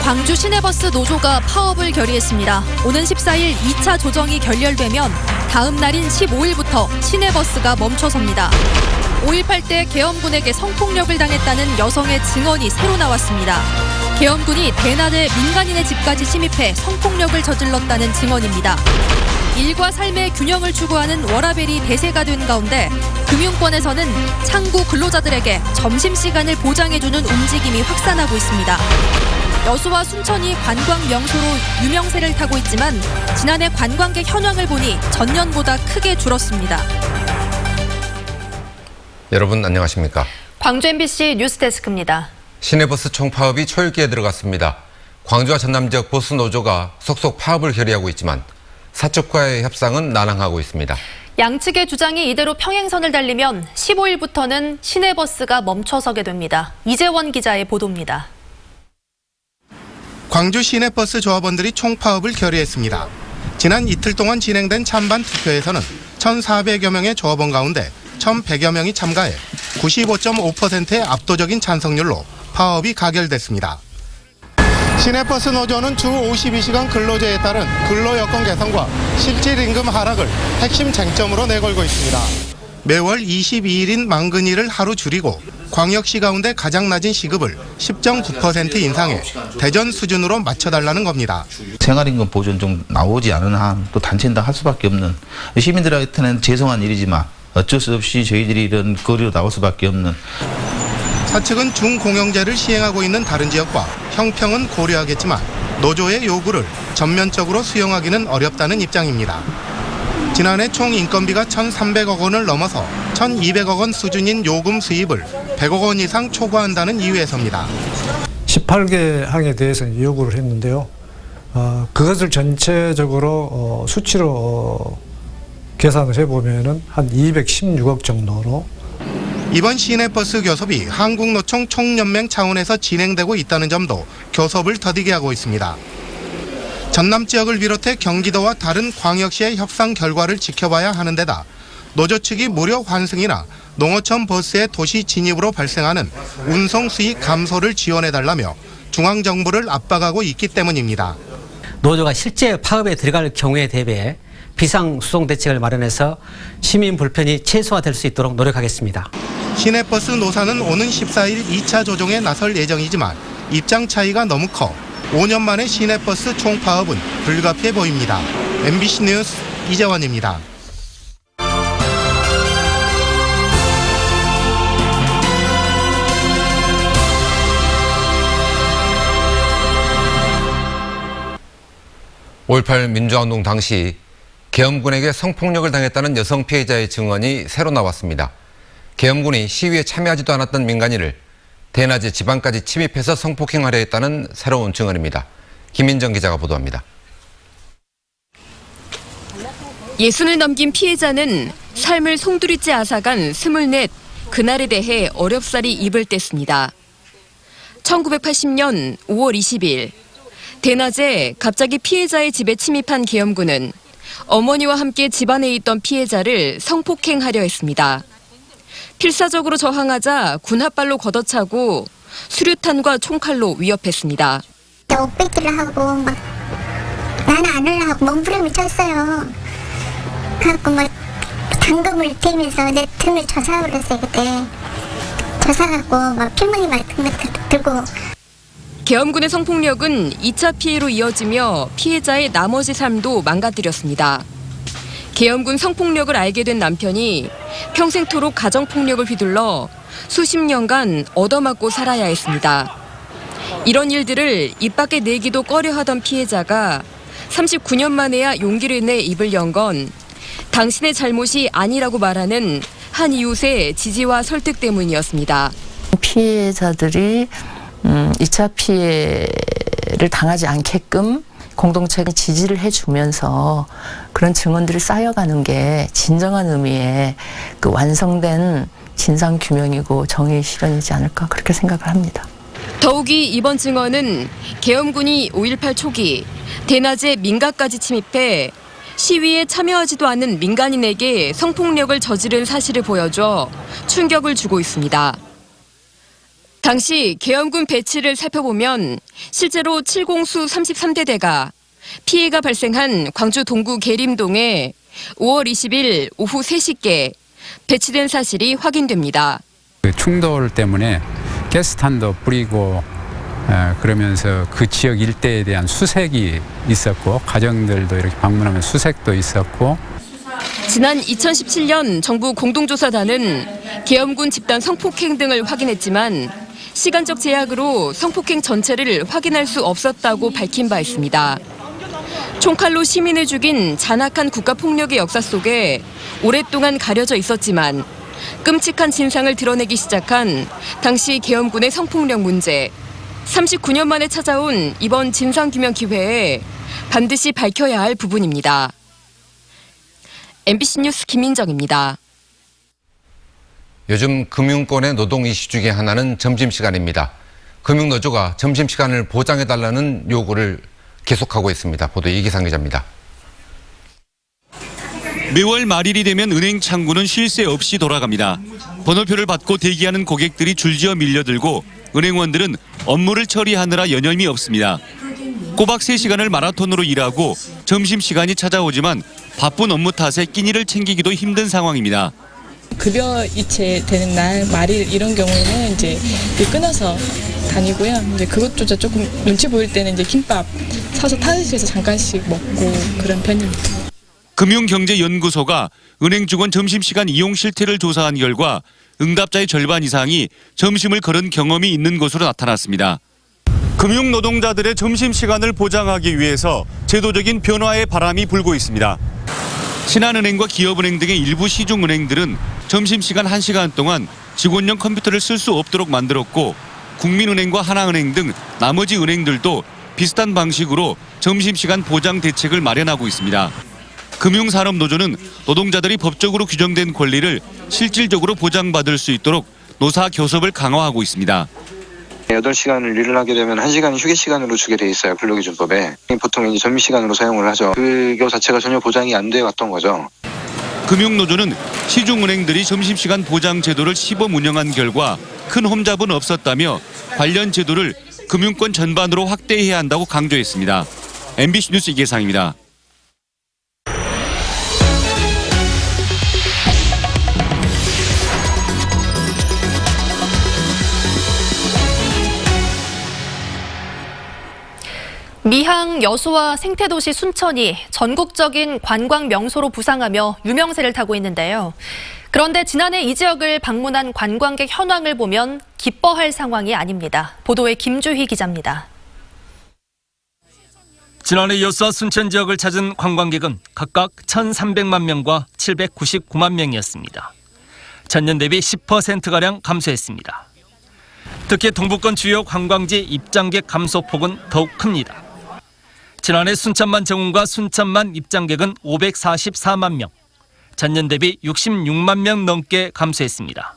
광주 시내버스 노조가 파업을 결의했습니다. 오는 14일 2차 조정이 결렬되면 다음 날인 15일부터 시내버스가 멈춰섭니다. 5.18 때 계엄군에게 성폭력을 당했다는 여성의 증언이 새로 나왔습니다. 계엄군이 대낮에 민간인의 집까지 침입해 성폭력을 저질렀다는 증언입니다. 일과 삶의 균형을 추구하는 워라밸이 대세가 된 가운데 금융권에서는 창구 근로자들에게 점심시간을 보장해주는 움직임이 확산하고 있습니다. 여수와 순천이 관광 명소로 유명세를 타고 있지만 지난해 관광객 현황을 보니 전년보다 크게 줄었습니다. 여러분 안녕하십니까? 광주 MBC 뉴스데스크입니다. 시내버스 총파업이 초읽기에 들어갔습니다. 광주와 전남 지역 버스 노조가 속속 파업을 결의하고 있지만 사측과의 협상은 난항하고 있습니다. 양측의 주장이 이대로 평행선을 달리면 15일부터는 시내버스가 멈춰서게 됩니다. 이재원 기자의 보도입니다. 광주 시내버스 조합원들이 총파업을 결의했습니다. 지난 이틀 동안 진행된 찬반 투표에서는 1,400여 명의 조합원 가운데 1,100여 명이 참가해 95.5%의 압도적인 찬성률로 파업이 가결됐습니다. 시내버스 노조는 주 52시간 근로제에 따른 근로여건 개선과 실질 임금 하락을 핵심 쟁점으로 내걸고 있습니다. 매월 22일인 만근일을 하루 줄이고 광역시 가운데 가장 낮은 시급을 10.9% 인상해 대전 수준으로 맞춰달라는 겁니다. 생활임금 보전 좀 나오지 않은 한 또 단체인당 할 수밖에 없는, 시민들한테는 죄송한 일이지만 어쩔 수 없이 저희들이 이런 거리로 나올 수밖에 없는. 사측은 중공영제를 시행하고 있는 다른 지역과 형평은 고려하겠지만 노조의 요구를 전면적으로 수용하기는 어렵다는 입장입니다. 지난해 총 인건비가 1,300억 원을 넘어서 1,200억 원 수준인 요금 수입을 100억 원 이상 초과한다는 이유에서입니다. 18개 항에 대해서 요구를 했는데요. 그것을 전체적으로 수치로 계산을 해보면은 한 216억 정도로. 이번 시내버스 교섭이 한국노총 총연맹 차원에서 진행되고 있다는 점도 교섭을 더디게 하고 있습니다. 전남 지역을 비롯해 경기도와 다른 광역시의 협상 결과를 지켜봐야 하는 데다 노조 측이 무료 환승이나 농어촌 버스의 도시 진입으로 발생하는 운송 수익 감소를 지원해달라며 중앙정부를 압박하고 있기 때문입니다. 노조가 실제 파업에 들어갈 경우에 대비해 비상수송 대책을 마련해서 시민 불편이 최소화될 수 있도록 노력하겠습니다. 시내버스 노사는 오는 14일 2차 조정에 나설 예정이지만 입장 차이가 너무 커 5년 만에 시내버스 총파업은 불가피해 보입니다. MBC 뉴스 이재원입니다. .5.18 민주화운동 당시 계엄군에게 성폭력을 당했다는 여성 피해자의 증언이 새로 나왔습니다. 계엄군이 시위에 참여하지도 않았던 민간인을 대낮에 집안까지 침입해서 성폭행하려 했다는 새로운 증언입니다. 김민정 기자가 보도합니다. 60을 넘긴 피해자는 삶을 송두리째 앗아간 24, 그날에 대해 어렵사리 입을 뗐습니다. 1980년 5월 20일, 대낮에 갑자기 피해자의 집에 침입한 계엄군은 어머니와 함께 집안에 있던 피해자를 성폭행하려 했습니다. 필사적으로 저항하자 군홧발로 걷어차고 수류탄과 총칼로 위협했습니다. 옥배기를 하고 막 나는 안 하려고 몸부림을 쳤어요. 그래갖고 막 당금을 대면서 내 틈을 조사버렸어요. 그때 조사갖고 막 필문이 같은 거 들고. 계엄군의 성폭력은 2차 피해로 이어지며 피해자의 나머지 삶도 망가뜨렸습니다. 계엄군 성폭력을 알게 된 남편이 평생토록 가정폭력을 휘둘러 수십 년간 얻어맞고 살아야 했습니다. 이런 일들을 입 밖에 내기도 꺼려하던 피해자가 39년 만에야 용기를 내 입을 연 건 당신의 잘못이 아니라고 말하는 한 이웃의 지지와 설득 때문이었습니다. 피해자들이 2차 피해를 당하지 않게끔 공동체가 지지를 해주면서 그런 증언들이 쌓여가는 게 진정한 의미의 그 완성된 진상규명이고 정의 실현이지 않을까 그렇게 생각을 합니다. 더욱이 이번 증언은 계엄군이 5.18 초기 대낮에 민가까지 침입해 시위에 참여하지도 않은 민간인에게 성폭력을 저지른 사실을 보여줘 충격을 주고 있습니다. 당시 계엄군 배치를 살펴보면 실제로 7공수 33대대가 피해가 발생한 광주 동구 계림동에 5월 20일 오후 3시께 배치된 사실이 확인됩니다. 그 충돌 때문에 가스탄도 뿌리고 그러면서 그 지역 일대에 대한 수색이 있었고 가정들도 이렇게 방문하면 수색도 있었고 지난 2017년 정부 공동조사단은 계엄군 집단 성폭행 등을 확인했지만 시간적 제약으로 성폭행 전체를 확인할 수 없었다고 밝힌 바 있습니다. 총칼로 시민을 죽인 잔악한 국가폭력의 역사 속에 오랫동안 가려져 있었지만 끔찍한 진상을 드러내기 시작한 당시 계엄군의 성폭력 문제. 39년 만에 찾아온 이번 진상규명 기회에 반드시 밝혀야 할 부분입니다. MBC 뉴스 김민정입니다. 요즘 금융권의 노동 이슈 중에 하나는 점심시간입니다. 금융노조가 점심시간을 보장해달라는 요구를 계속하고 있습니다. 보도 이기상 기자입니다. 매월 말일이 되면 은행 창구는 쉴 새 없이 돌아갑니다. 번호표를 받고 대기하는 고객들이 줄지어 밀려들고 은행원들은 업무를 처리하느라 여념이 없습니다. 꼬박 3시간을 마라톤으로 일하고 점심시간이 찾아오지만 바쁜 업무 탓에 끼니를 챙기기도 힘든 상황입니다. 급여 이체되는 날, 말일 이런 경우에는 이제 끊어서 다니고요. 이제 그것조차 조금 눈치 보일 때는 이제 김밥 사서 타지에서 잠깐씩 먹고 그런 편입니다. 금융경제연구소가 은행 직원 점심시간 이용 실태를 조사한 결과 응답자의 절반 이상이 점심을 거른 경험이 있는 것으로 나타났습니다. 금융노동자들의 점심시간을 보장하기 위해서 제도적인 변화의 바람이 불고 있습니다. 신한은행과 기업은행 등의 일부 시중은행들은 점심시간 1시간 동안 직원용 컴퓨터를 쓸 수 없도록 만들었고 국민은행과 하나은행 등 나머지 은행들도 비슷한 방식으로 점심시간 보장 대책을 마련하고 있습니다. 금융산업노조는 노동자들이 법적으로 규정된 권리를 실질적으로 보장받을 수 있도록 노사 교섭을 강화하고 있습니다. 8시간을 일을 하게 되면 1시간이 휴게 시간으로 주게 돼 있어요. 근로기준법에. 보통 이제 점심시간으로 사용을 하죠. 그거 자체가 전혀 보장이 안 돼 왔던 거죠. 금융노조는 시중은행들이 점심시간 보장 제도를 시범 운영한 결과 큰 홈잡은 없었다며 관련 제도를 금융권 전반으로 확대해야 한다고 강조했습니다. MBC 뉴스 이계상입니다. 미항 여수와 생태도시 순천이 전국적인 관광 명소로 부상하며 유명세를 타고 있는데요. 그런데 지난해 이 지역을 방문한 관광객 현황을 보면 기뻐할 상황이 아닙니다. 보도에 김주희 기자입니다. 지난해 여수와 순천 지역을 찾은 관광객은 각각 1,300만 명과 799만 명이었습니다. 전년 대비 10%가량 감소했습니다. 특히 동부권 주요 관광지 입장객 감소폭은 더욱 큽니다. 지난해 순천만 정원과 순천만 입장객은 544만 명, 전년 대비 66만 명 넘게 감소했습니다.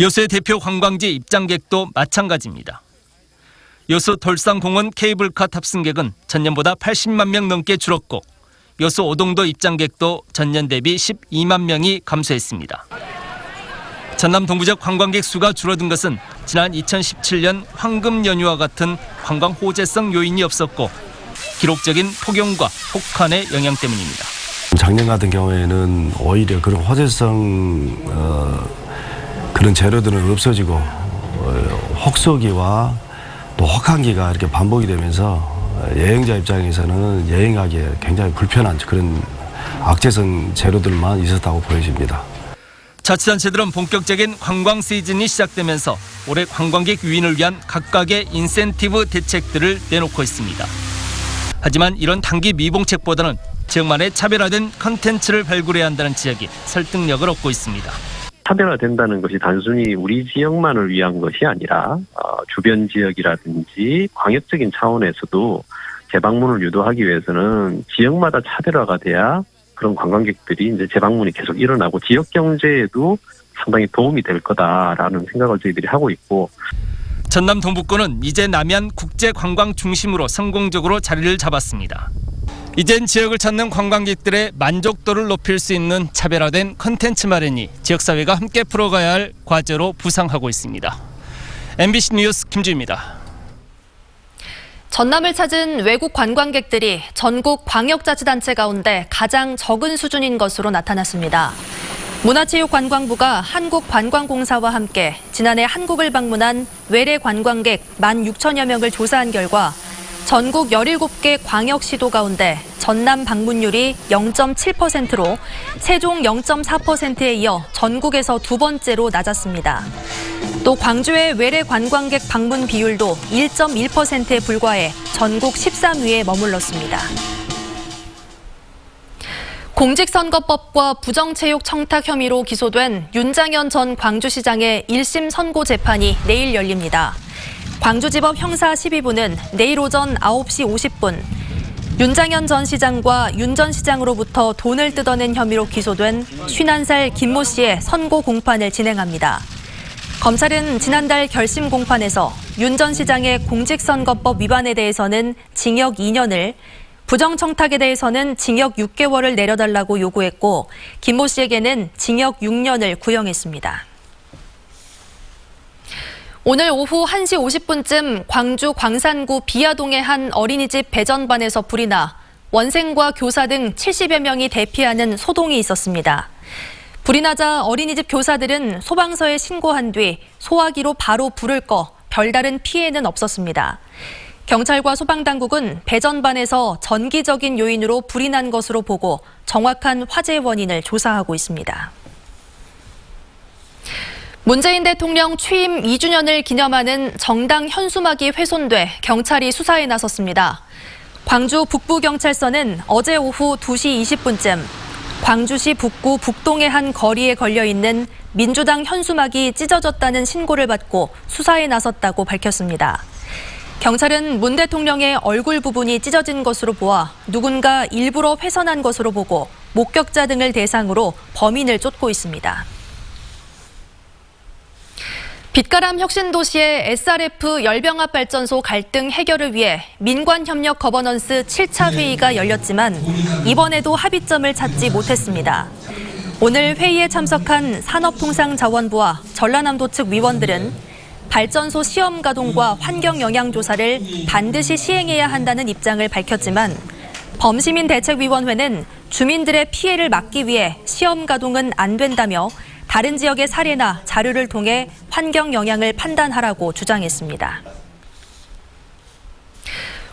여수의 대표 관광지 입장객도 마찬가지입니다. 여수 돌산공원 케이블카 탑승객은 전년보다 80만 명 넘게 줄었고 여수 오동도 입장객도 전년 대비 12만 명이 감소했습니다. 전남 동부 지역 관광객 수가 줄어든 것은 지난 2017년 황금 연휴와 같은 관광 호재성 요인이 없었고 기록적인 폭염과 혹한의 영향 때문입니다. 작년 같은 경우에는 오히려 그런 호재성 그런 재료들은 없어지고 혹서기와 또 혹한기가 이렇게 반복이 되면서 여행자 입장에서는 여행하기에 굉장히 불편한 그런 악재성 재료들만 있었다고 보여집니다. 자치단체들은 본격적인 관광 시즌이 시작되면서 올해 관광객 유인을 위한 각각의 인센티브 대책들을 내놓고 있습니다. 하지만 이런 단기 미봉책보다는 지역만의 차별화된 컨텐츠를 발굴해야 한다는 지적이 설득력을 얻고 있습니다. 차별화된다는 것이 단순히 우리 지역만을 위한 것이 아니라 주변 지역이라든지 광역적인 차원에서도 재방문을 유도하기 위해서는 지역마다 차별화가 돼야 그런 관광객들이 이제 재방문이 계속 일어나고 지역 경제에도 상당히 도움이 될 거다라는 생각을 저희들이 하고 있고 전남 동부권은 이제 남해안 국제관광 중심으로 성공적으로 자리를 잡았습니다. 이젠 지역을 찾는 관광객들의 만족도를 높일 수 있는 차별화된 컨텐츠 마련이 지역사회가 함께 풀어가야 할 과제로 부상하고 있습니다. MBC 뉴스 김주입니다. 전남을 찾은 외국 관광객들이 전국 광역자치단체 가운데 가장 적은 수준인 것으로 나타났습니다. 문화체육관광부가 한국관광공사와 함께 지난해 한국을 방문한 외래 관광객 16,000여 명을 조사한 결과 전국 17개 광역시도 가운데 전남 방문율이 0.7%로 세종 0.4%에 이어 전국에서 두 번째로 낮았습니다. 또 광주의 외래 관광객 방문 비율도 1.1%에 불과해 전국 13위에 머물렀습니다. 공직선거법과 부정체육 청탁 혐의로 기소된 윤장현 전 광주시장의 1심 선고 재판이 내일 열립니다. 광주지법 형사 12부는 내일 오전 9시 50분 윤장현 전 시장과 윤 전 시장으로부터 돈을 뜯어낸 혐의로 기소된 50살 김모 씨의 선고 공판을 진행합니다. 검찰은 지난달 결심 공판에서 윤 전 시장의 공직선거법 위반에 대해서는 징역 2년을, 부정청탁에 대해서는 징역 6개월을 내려달라고 요구했고 김모 씨에게는 징역 6년을 구형했습니다. 오늘 오후 1시 50분쯤 광주 광산구 비아동의 한 어린이집 배전반에서 불이 나 원생과 교사 등 70여 명이 대피하는 소동이 있었습니다. 불이 나자 어린이집 교사들은 소방서에 신고한 뒤 소화기로 바로 불을 꺼 별다른 피해는 없었습니다. 경찰과 소방당국은 배전반에서 전기적인 요인으로 불이 난 것으로 보고 정확한 화재 원인을 조사하고 있습니다. 문재인 대통령 취임 2주년을 기념하는 정당 현수막이 훼손돼 경찰이 수사에 나섰습니다. 광주 북부경찰서는 어제 오후 2시 20분쯤 광주시 북구 북동의 한 거리에 걸려있는 민주당 현수막이 찢어졌다는 신고를 받고 수사에 나섰다고 밝혔습니다. 경찰은 문 대통령의 얼굴 부분이 찢어진 것으로 보아 누군가 일부러 훼손한 것으로 보고 목격자 등을 대상으로 범인을 쫓고 있습니다. 빛가람 혁신도시의 SRF 열병합발전소 갈등 해결을 위해 민관협력 거버넌스 7차 회의가 열렸지만 이번에도 합의점을 찾지 못했습니다. 오늘 회의에 참석한 산업통상자원부와 전라남도 측 위원들은 발전소 시험 가동과 환경 영향 조사를 반드시 시행해야 한다는 입장을 밝혔지만 범시민대책위원회는 주민들의 피해를 막기 위해 시험 가동은 안 된다며 다른 지역의 사례나 자료를 통해 환경 영향을 판단하라고 주장했습니다.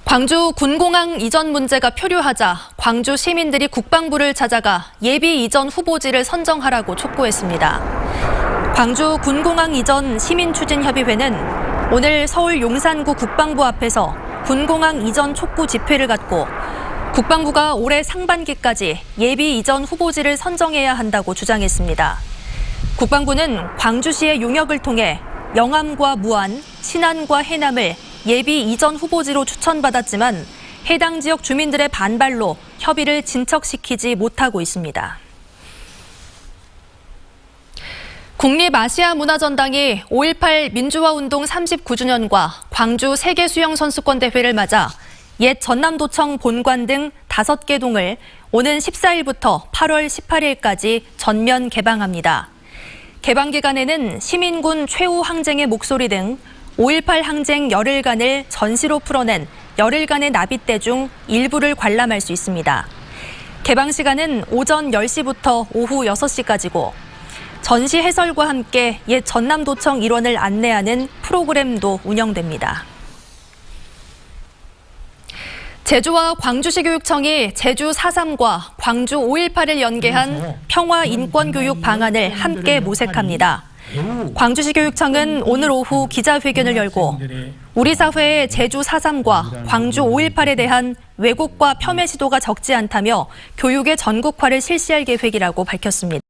광주 군공항 이전 문제가 표류하자 광주 시민들이 국방부를 찾아가 예비 이전 후보지를 선정하라고 촉구했습니다. 광주 군공항 이전 시민추진협의회는 오늘 서울 용산구 국방부 앞에서 군공항 이전 촉구 집회를 갖고 국방부가 올해 상반기까지 예비 이전 후보지를 선정해야 한다고 주장했습니다. 국방부는 광주시의 용역을 통해 영암과 무안, 신안과 해남을 예비 이전 후보지로 추천받았지만 해당 지역 주민들의 반발로 협의를 진척시키지 못하고 있습니다. 국립아시아문화전당이 5.18 민주화운동 39주년과 광주 세계수영선수권대회를 맞아 옛 전남도청 본관 등 5개 동을 오는 14일부터 8월 18일까지 전면 개방합니다. 개방 기간에는 시민군 최후 항쟁의 목소리 등 5.18 항쟁 열흘간을 전시로 풀어낸 열흘간의 나비대 중 일부를 관람할 수 있습니다. 개방 시간은 오전 10시부터 오후 6시까지고 전시 해설과 함께 옛 전남도청 일원을 안내하는 프로그램도 운영됩니다. 제주와 광주시 교육청이 제주 4.3과 광주 5.18을 연계한 평화 인권 교육 방안을 함께 모색합니다. 광주시 교육청은 오늘 오후 기자회견을 열고 우리 사회의 제주 4.3과 광주 5.18에 대한 왜곡과 폄훼 시도가 적지 않다며 교육의 전국화를 실시할 계획이라고 밝혔습니다.